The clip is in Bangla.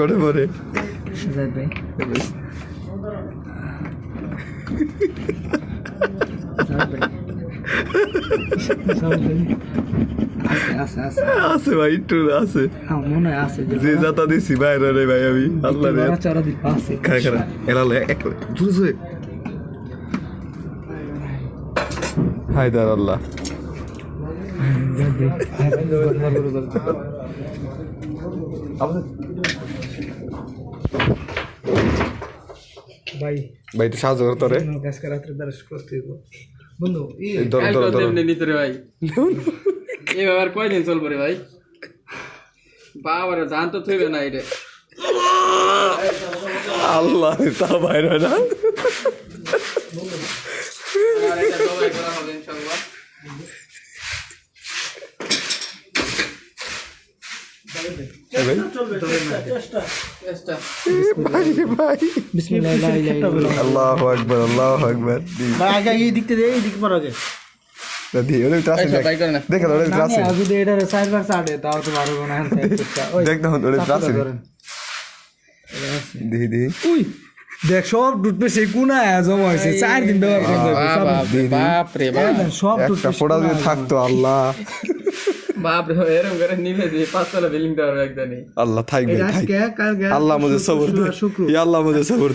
করে পরে জাহিদ ভাই আছে ভাই একটু আছে মনে হয় আছে যে যাতা দিছি বাইরে রে ভাই আমি আল্লাহ রে চারা দিল আছে খায় খায় এলালে এক জুড়ে জুড়ে হায়দার আল্লাহ ভাই ভাই একটু সাহায্য করতো রে আজকে রাত্রে দ্বারা করতে হইব বন্ধু ধরো ধরো ধরো নিতে ভাই এই ব্যাপার কয়দিন চলবো রে ভাই বাবারে জান তো থইবে না এটা আল্লাহ তা বাইরে না আল্লাহু আকবার আল্লাহু আকবার ভাই আগে এই দিকতে দে এই দিক পর আগে দাদি ওরে ট্রাসে দেখ ওরে ট্রাসে আগে দে এটা চারবার চাড়ে তাও তো পারবো না দেখ না ওরে ট্রাসে দি দি উই দেখ সব টুটপে সেই কোনা জমা হয়েছে 4 দিন ব্যবহার করতে বাপ রে বাপ সব একটা ফোড়া দিয়ে থাকতো আল্লাহ বাপ রে এরকম করে নিলে দিয়ে 5 তলা বিল্ডিং দেওয়ার একদমই আল্লাহ থাকবে আজকে কালকে আল্লাহ মুঝে সবর দে ইয়া আল্লাহ মুঝে সবর